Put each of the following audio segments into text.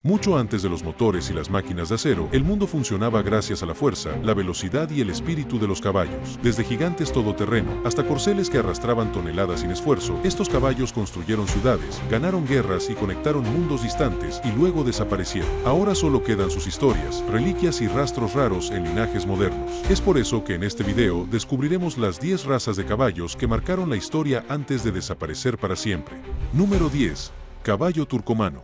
Mucho antes de los motores y las máquinas de acero, el mundo funcionaba gracias a la fuerza, la velocidad y el espíritu de los caballos. Desde gigantes todoterreno hasta corceles que arrastraban toneladas sin esfuerzo, estos caballos construyeron ciudades, ganaron guerras y conectaron mundos distantes y luego desaparecieron. Ahora solo quedan sus historias, reliquias y rastros raros en linajes modernos. Es por eso que en este video descubriremos las 10 razas de caballos que marcaron la historia antes de desaparecer para siempre. Número 10. Caballo turcomano.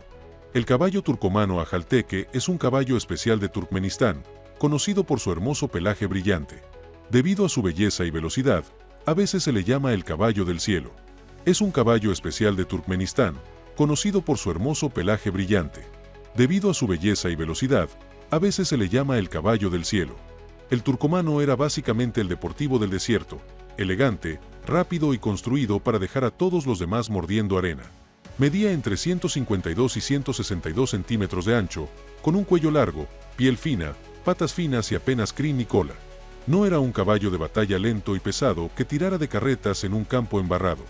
El caballo turcomano ajalteque es un caballo especial de Turkmenistán, conocido por su hermoso pelaje brillante. Debido a su belleza y velocidad, a veces se le llama el caballo del cielo. Es un caballo especial de Turkmenistán, conocido por su hermoso pelaje brillante. Debido a su belleza y velocidad, a veces se le llama el caballo del cielo. El turcomano era básicamente el deportivo del desierto, elegante, rápido y construido para dejar a todos los demás mordiendo arena. Medía entre 152 y 162 centímetros de ancho, con un cuello largo, piel fina, patas finas y apenas crin ni cola. No era un caballo de batalla lento y pesado que tirara de carretas en un campo embarrado.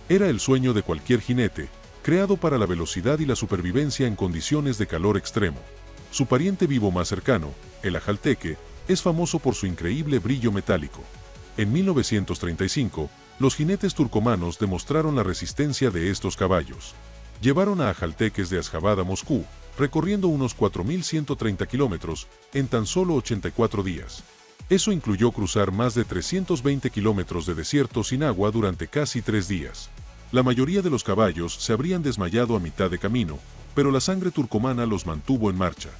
Era el sueño de cualquier jinete, creado para la velocidad y la supervivencia en condiciones de calor extremo. Su pariente vivo más cercano, el ajalteque, es famoso por su increíble brillo metálico. En 1935, los jinetes turcomanos demostraron la resistencia de estos caballos. Llevaron a ajalteques de Asjabad a Moscú, recorriendo unos 4.130 kilómetros en tan solo 84 días. Eso incluyó cruzar más de 320 kilómetros de desierto sin agua durante casi 3 días. La mayoría de los caballos se habrían desmayado a mitad de camino, pero la sangre turcomana los mantuvo en marcha.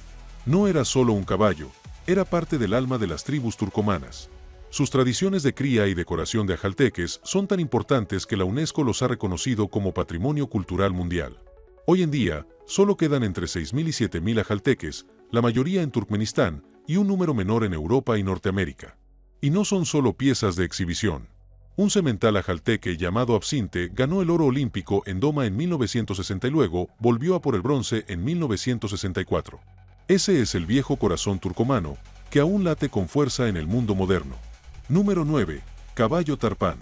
No era solo un caballo, era parte del alma de las tribus turcomanas. Sus tradiciones de cría y decoración de ajalteques son tan importantes que la UNESCO los ha reconocido como Patrimonio Cultural Mundial. Hoy en día, solo quedan entre 6.000 y 7.000 ajalteques, la mayoría en Turkmenistán y un número menor en Europa y Norteamérica. Y no son solo piezas de exhibición. Un semental ajalteque llamado Absinte ganó el oro olímpico en Doma en 1960 y luego volvió a por el bronce en 1964. Ese es el viejo corazón turcomano, que aún late con fuerza en el mundo moderno. Número 9. Caballo tarpán.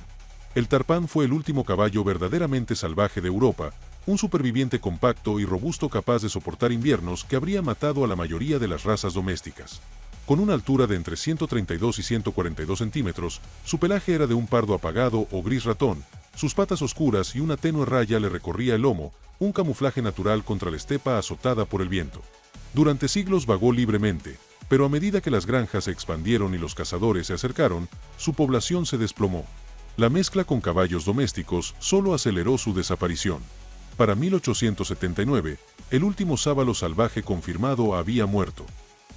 El tarpán fue el último caballo verdaderamente salvaje de Europa, un superviviente compacto y robusto capaz de soportar inviernos que habría matado a la mayoría de las razas domésticas. Con una altura de entre 132 y 142 centímetros, su pelaje era de un pardo apagado o gris ratón, sus patas oscuras y una tenue raya le recorría el lomo, un camuflaje natural contra la estepa azotada por el viento. Durante siglos vagó libremente, pero a medida que las granjas se expandieron y los cazadores se acercaron, su población se desplomó. La mezcla con caballos domésticos solo aceleró su desaparición. Para 1879, el último sábalo salvaje confirmado había muerto.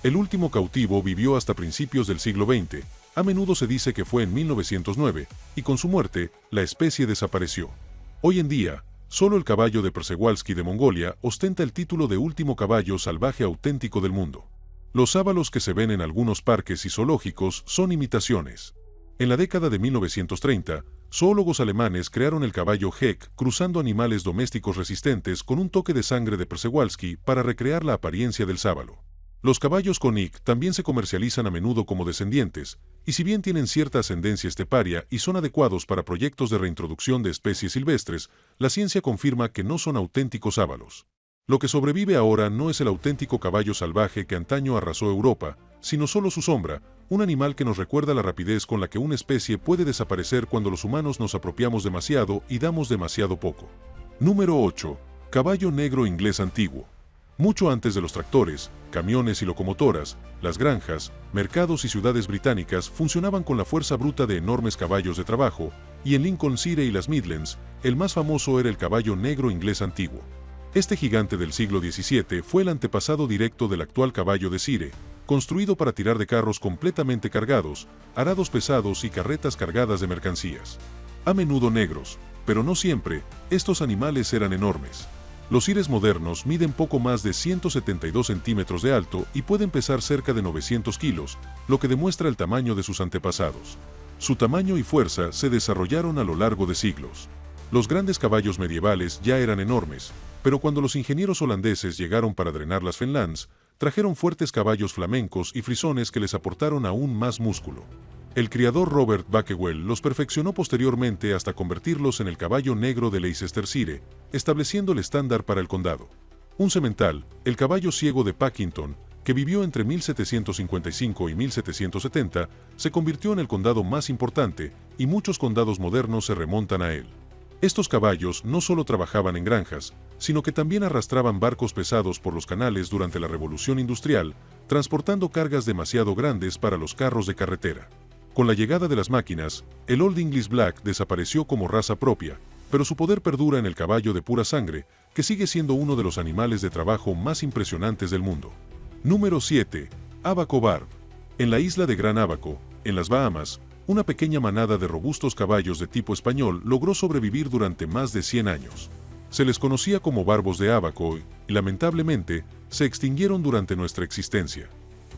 El último cautivo vivió hasta principios del siglo XX, a menudo se dice que fue en 1909, y con su muerte, la especie desapareció. Hoy en día, solo el caballo de Przewalski de Mongolia ostenta el título de último caballo salvaje auténtico del mundo. Los sábalos que se ven en algunos parques y zoológicos son imitaciones. En la década de 1930, zoólogos alemanes crearon el caballo Heck cruzando animales domésticos resistentes con un toque de sangre de Przewalski para recrear la apariencia del sábalo. Los caballos Konik también se comercializan a menudo como descendientes, y si bien tienen cierta ascendencia esteparia y son adecuados para proyectos de reintroducción de especies silvestres, la ciencia confirma que no son auténticos sábalos. Lo que sobrevive ahora no es el auténtico caballo salvaje que antaño arrasó Europa, sino solo su sombra, un animal que nos recuerda la rapidez con la que una especie puede desaparecer cuando los humanos nos apropiamos demasiado y damos demasiado poco. Número 8. Caballo negro inglés antiguo. Mucho antes de los tractores, camiones y locomotoras, las granjas, mercados y ciudades británicas funcionaban con la fuerza bruta de enormes caballos de trabajo, y en Lincolnshire y las Midlands, el más famoso era el caballo negro inglés antiguo. Este gigante del siglo XVII fue el antepasado directo del actual caballo de Shire, construido para tirar de carros completamente cargados, arados pesados y carretas cargadas de mercancías. A menudo negros, pero no siempre, estos animales eran enormes. Los Shires modernos miden poco más de 172 centímetros de alto y pueden pesar cerca de 900 kilos, lo que demuestra el tamaño de sus antepasados. Su tamaño y fuerza se desarrollaron a lo largo de siglos. Los grandes caballos medievales ya eran enormes, pero cuando los ingenieros holandeses llegaron para drenar las Fenlands, trajeron fuertes caballos flamencos y frisones que les aportaron aún más músculo. El criador Robert Bakewell los perfeccionó posteriormente hasta convertirlos en el caballo negro de Leicestershire, estableciendo el estándar para el condado. Un semental, el caballo ciego de Packington, que vivió entre 1755 y 1770, se convirtió en el condado más importante, y muchos condados modernos se remontan a él. Estos caballos no solo trabajaban en granjas, sino que también arrastraban barcos pesados por los canales durante la Revolución Industrial, transportando cargas demasiado grandes para los carros de carretera. Con la llegada de las máquinas, el Old English Black desapareció como raza propia, pero su poder perdura en el caballo de pura sangre, que sigue siendo uno de los animales de trabajo más impresionantes del mundo. Número 7. Abaco Barb. En la isla de Gran Abaco, en las Bahamas, una pequeña manada de robustos caballos de tipo español logró sobrevivir durante más de 100 años. Se les conocía como barbos de Abaco y, lamentablemente, se extinguieron durante nuestra existencia.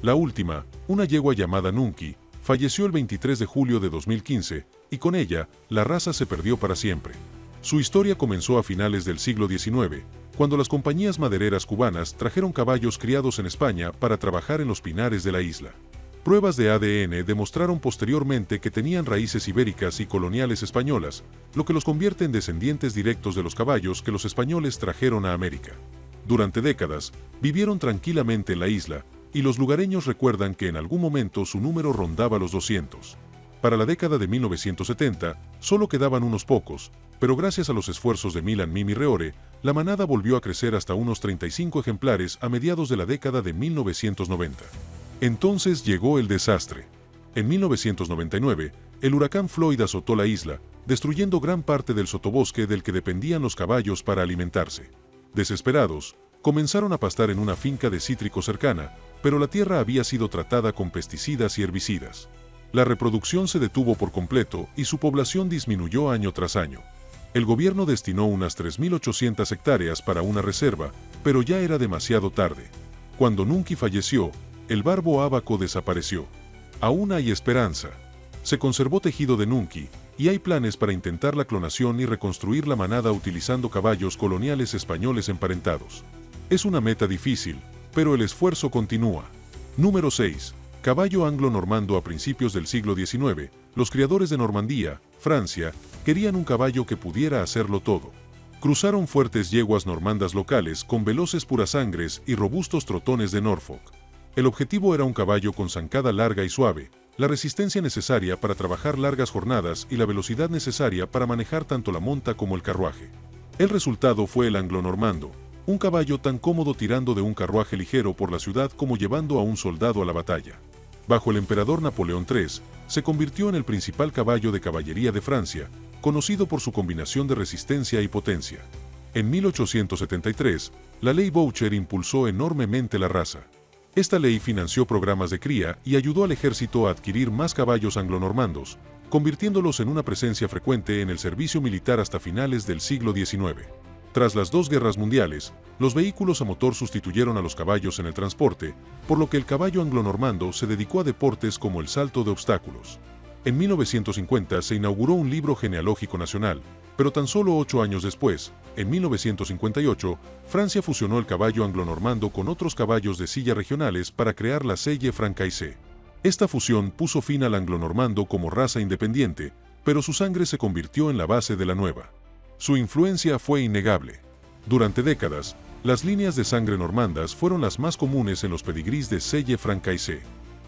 La última, una yegua llamada Nunki, falleció el 23 de julio de 2015, y con ella, la raza se perdió para siempre. Su historia comenzó a finales del siglo XIX, cuando las compañías madereras cubanas trajeron caballos criados en España para trabajar en los pinares de la isla. Pruebas de ADN demostraron posteriormente que tenían raíces ibéricas y coloniales españolas, lo que los convierte en descendientes directos de los caballos que los españoles trajeron a América. Durante décadas, vivieron tranquilamente en la isla, y los lugareños recuerdan que en algún momento su número rondaba los 200. Para la década de 1970, solo quedaban unos pocos, pero gracias a los esfuerzos de Milan Mimi Reore, la manada volvió a crecer hasta unos 35 ejemplares a mediados de la década de 1990. Entonces llegó el desastre. En 1999, el huracán Floyd azotó la isla, destruyendo gran parte del sotobosque del que dependían los caballos para alimentarse. Desesperados, comenzaron a pastar en una finca de cítrico cercana, pero la tierra había sido tratada con pesticidas y herbicidas. La reproducción se detuvo por completo y su población disminuyó año tras año. El gobierno destinó unas 3.800 hectáreas para una reserva, pero ya era demasiado tarde. Cuando Nunki falleció, el barbo Abaco desapareció. Aún hay esperanza. Se conservó tejido de Nunki, y hay planes para intentar la clonación y reconstruir la manada utilizando caballos coloniales españoles emparentados. Es una meta difícil, pero el esfuerzo continúa. Número 6. Caballo anglo-normando. A principios del siglo XIX, los criadores de Normandía, Francia, querían un caballo que pudiera hacerlo todo. Cruzaron fuertes yeguas normandas locales con veloces purasangres y robustos trotones de Norfolk. El objetivo era un caballo con zancada larga y suave, la resistencia necesaria para trabajar largas jornadas y la velocidad necesaria para manejar tanto la monta como el carruaje. El resultado fue el anglo-normando, un caballo tan cómodo tirando de un carruaje ligero por la ciudad como llevando a un soldado a la batalla. Bajo el emperador Napoleón III, se convirtió en el principal caballo de caballería de Francia, conocido por su combinación de resistencia y potencia. En 1873, la ley Boucher impulsó enormemente la raza. Esta ley financió programas de cría y ayudó al ejército a adquirir más caballos anglo-normandos, convirtiéndolos en una presencia frecuente en el servicio militar hasta finales del siglo XIX. Tras las dos guerras mundiales, los vehículos a motor sustituyeron a los caballos en el transporte, por lo que el caballo anglo-normando se dedicó a deportes como el salto de obstáculos. En 1950 se inauguró un libro genealógico nacional, pero tan solo 8 años después, en 1958, Francia fusionó el caballo anglo-normando con otros caballos de silla regionales para crear la Selle Francaise. Esta fusión puso fin al anglo-normando como raza independiente, pero su sangre se convirtió en la base de la nueva. Su influencia fue innegable. Durante décadas, las líneas de sangre normandas fueron las más comunes en los pedigrís de Selle Francaise.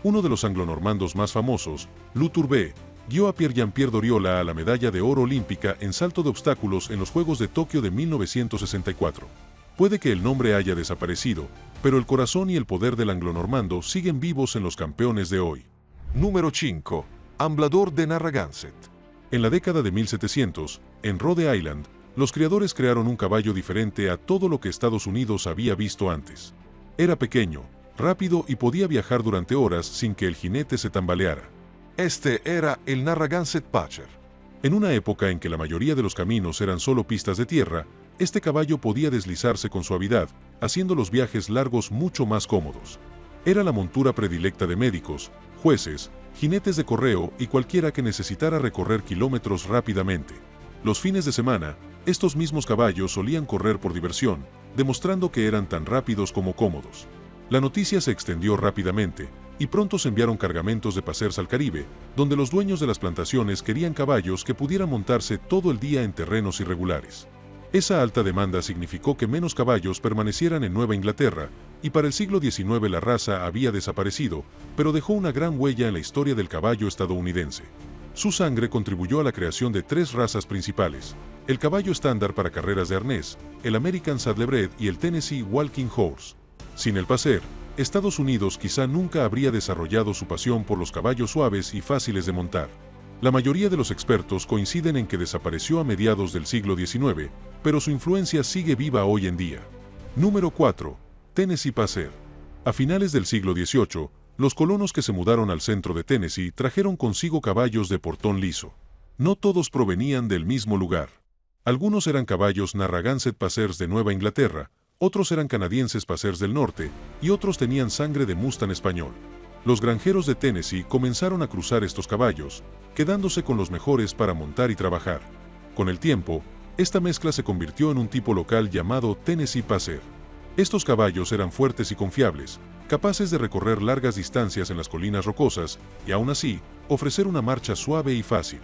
Uno de los anglo-normandos más famosos, Lou Turbé, guió a Pierre-Jean-Pierre Doriola a la medalla de oro olímpica en salto de obstáculos en los Juegos de Tokio de 1964. Puede que el nombre haya desaparecido, pero el corazón y el poder del anglo-normando siguen vivos en los campeones de hoy. Número 5. Amblador de Narragansett. En la década de 1700, en Rhode Island, los criadores crearon un caballo diferente a todo lo que Estados Unidos había visto antes. Era pequeño, rápido y podía viajar durante horas sin que el jinete se tambaleara. Este era el Narragansett Patcher. En una época en que la mayoría de los caminos eran solo pistas de tierra, este caballo podía deslizarse con suavidad, haciendo los viajes largos mucho más cómodos. Era la montura predilecta de médicos, jueces, jinetes de correo y cualquiera que necesitara recorrer kilómetros rápidamente. Los fines de semana, estos mismos caballos solían correr por diversión, demostrando que eran tan rápidos como cómodos. La noticia se extendió rápidamente, y pronto se enviaron cargamentos de paseos al Caribe, donde los dueños de las plantaciones querían caballos que pudieran montarse todo el día en terrenos irregulares. Esa alta demanda significó que menos caballos permanecieran en Nueva Inglaterra, y para el siglo XIX la raza había desaparecido, pero dejó una gran huella en la historia del caballo estadounidense. Su sangre contribuyó a la creación de 3 razas principales: el caballo estándar para carreras de arnés, el American Saddlebred y el Tennessee Walking Horse. Sin el Passer, Estados Unidos quizá nunca habría desarrollado su pasión por los caballos suaves y fáciles de montar. La mayoría de los expertos coinciden en que desapareció a mediados del siglo XIX, pero su influencia sigue viva hoy en día. Número 4. Tennessee Passer. A finales del siglo XVIII, los colonos que se mudaron al centro de Tennessee trajeron consigo caballos de portón liso. No todos provenían del mismo lugar. Algunos eran caballos Narragansett Passers de Nueva Inglaterra, otros eran canadienses Passers del norte, y otros tenían sangre de Mustang español. Los granjeros de Tennessee comenzaron a cruzar estos caballos, quedándose con los mejores para montar y trabajar. Con el tiempo, esta mezcla se convirtió en un tipo local llamado Tennessee Passer. Estos caballos eran fuertes y confiables, capaces de recorrer largas distancias en las colinas rocosas y, aún así, ofrecer una marcha suave y fácil.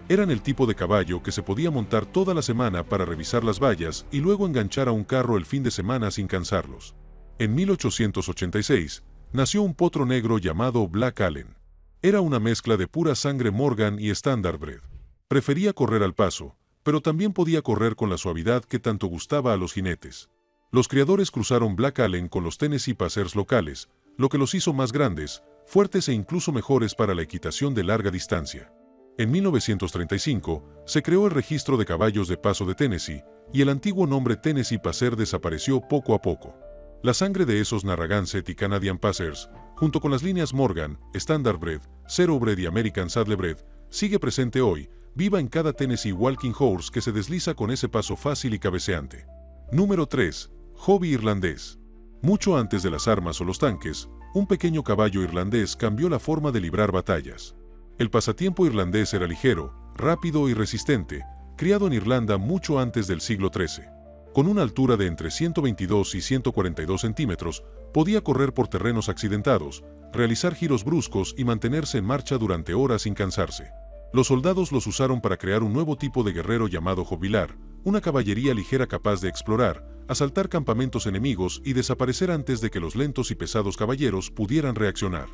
Eran el tipo de caballo que se podía montar toda la semana para revisar las vallas y luego enganchar a un carro el fin de semana sin cansarlos. En 1886, nació un potro negro llamado Black Allen. Era una mezcla de pura sangre Morgan y Standardbred. Prefería correr al paso, pero también podía correr con la suavidad que tanto gustaba a los jinetes. Los criadores cruzaron Black Allen con los Tennessee Passers locales, lo que los hizo más grandes, fuertes e incluso mejores para la equitación de larga distancia. En 1935, se creó el registro de caballos de paso de Tennessee, y el antiguo nombre Tennessee Passer desapareció poco a poco. La sangre de esos Narragansett y Canadian Passers, junto con las líneas Morgan, Standardbred, Thoroughbred y American Saddlebred, sigue presente hoy, viva en cada Tennessee Walking Horse que se desliza con ese paso fácil y cabeceante. Número 3. Hobby irlandés. Mucho antes de las armas o los tanques, un pequeño caballo irlandés cambió la forma de librar batallas. El pasatiempo irlandés era ligero, rápido y resistente, criado en Irlanda mucho antes del siglo XIII. Con una altura de entre 122 y 142 centímetros, podía correr por terrenos accidentados, realizar giros bruscos y mantenerse en marcha durante horas sin cansarse. Los soldados los usaron para crear un nuevo tipo de guerrero llamado Hobilar, una caballería ligera capaz de explorar, asaltar campamentos enemigos y desaparecer antes de que los lentos y pesados caballeros pudieran reaccionar.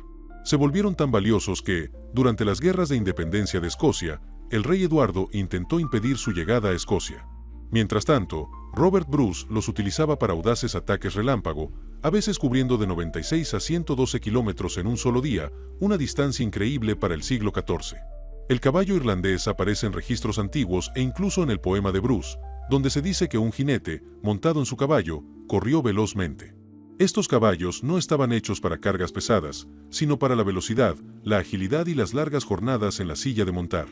Se volvieron tan valiosos que, durante las guerras de independencia de Escocia, el rey Eduardo intentó impedir su llegada a Escocia. Mientras tanto, Robert Bruce los utilizaba para audaces ataques relámpago, a veces cubriendo de 96 a 112 kilómetros en un solo día, una distancia increíble para el siglo XIV. El caballo irlandés aparece en registros antiguos e incluso en el poema de Bruce, donde se dice que un jinete, montado en su caballo, corrió velozmente. Estos caballos no estaban hechos para cargas pesadas, sino para la velocidad, la agilidad y las largas jornadas en la silla de montar.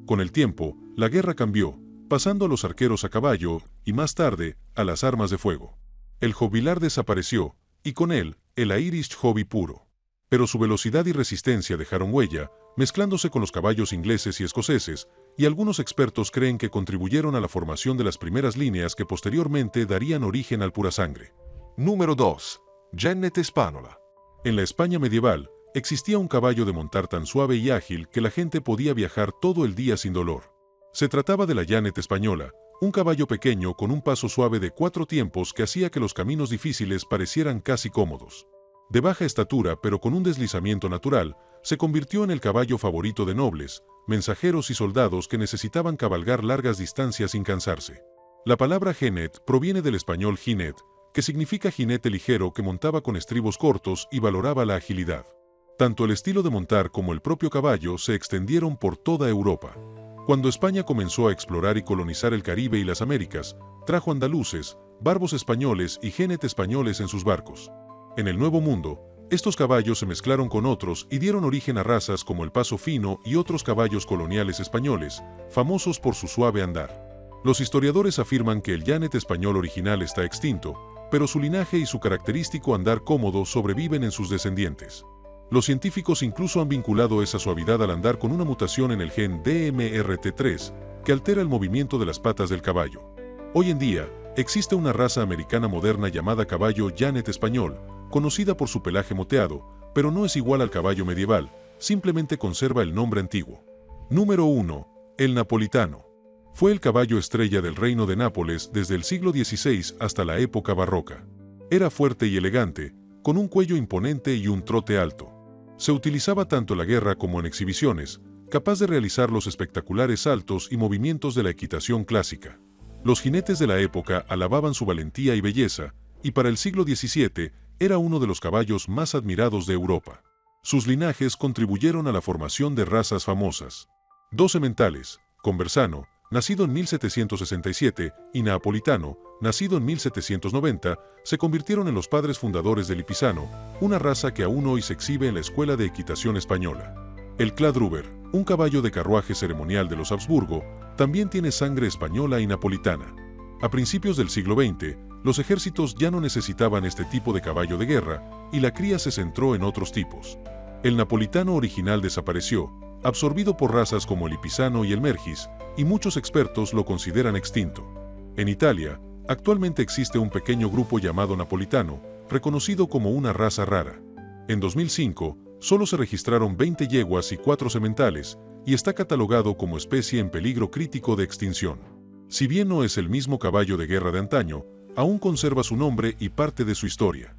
Con el tiempo, la guerra cambió, pasando a los arqueros a caballo y, más tarde, a las armas de fuego. El Hobilar desapareció, y con él, el Irish Hobby puro. Pero su velocidad y resistencia dejaron huella, mezclándose con los caballos ingleses y escoceses, y algunos expertos creen que contribuyeron a la formación de las primeras líneas que posteriormente darían origen al purasangre. Número 2. Genet Spanola. En la España medieval, existía un caballo de montar tan suave y ágil que la gente podía viajar todo el día sin dolor. Se trataba de la Genet española, un caballo pequeño con un paso suave de 4 tiempos que hacía que los caminos difíciles parecieran casi cómodos. De baja estatura pero con un deslizamiento natural, se convirtió en el caballo favorito de nobles, mensajeros y soldados que necesitaban cabalgar largas distancias sin cansarse. La palabra genet proviene del español jinet, que significa jinete ligero que montaba con estribos cortos y valoraba la agilidad. Tanto el estilo de montar como el propio caballo se extendieron por toda Europa. Cuando España comenzó a explorar y colonizar el Caribe y las Américas, trajo andaluces, barbos españoles y genet españoles en sus barcos. En el Nuevo Mundo, estos caballos se mezclaron con otros y dieron origen a razas como el Paso Fino y otros caballos coloniales españoles, famosos por su suave andar. Los historiadores afirman que el Genet español original está extinto, pero su linaje y su característico andar cómodo sobreviven en sus descendientes. Los científicos incluso han vinculado esa suavidad al andar con una mutación en el gen DMRT3, que altera el movimiento de las patas del caballo. Hoy en día, existe una raza americana moderna llamada caballo Genet español, conocida por su pelaje moteado, pero no es igual al caballo medieval, simplemente conserva el nombre antiguo. Número 1. El napolitano. Fue el caballo estrella del reino de Nápoles desde el siglo XVI hasta la época barroca. Era fuerte y elegante, con un cuello imponente y un trote alto. Se utilizaba tanto en la guerra como en exhibiciones, capaz de realizar los espectaculares saltos y movimientos de la equitación clásica. Los jinetes de la época alababan su valentía y belleza, y para el siglo XVII era uno de los caballos más admirados de Europa. Sus linajes contribuyeron a la formación de razas famosas. Dos sementales, Conversano, nacido en 1767, y Napolitano, nacido en 1790, se convirtieron en los padres fundadores del Hipisano, una raza que aún hoy se exhibe en la Escuela de Equitación Española. El Cladruber, un caballo de carruaje ceremonial de los Habsburgo, también tiene sangre española y napolitana. A principios del siglo XX, los ejércitos ya no necesitaban este tipo de caballo de guerra, y la cría se centró en otros tipos. El napolitano original desapareció, absorbido por razas como el Hipisano y el Mergis, y muchos expertos lo consideran extinto. En Italia, actualmente existe un pequeño grupo llamado napolitano, reconocido como una raza rara. En 2005, solo se registraron 20 yeguas y 4 sementales, y está catalogado como especie en peligro crítico de extinción. Si bien no es el mismo caballo de guerra de antaño, aún conserva su nombre y parte de su historia.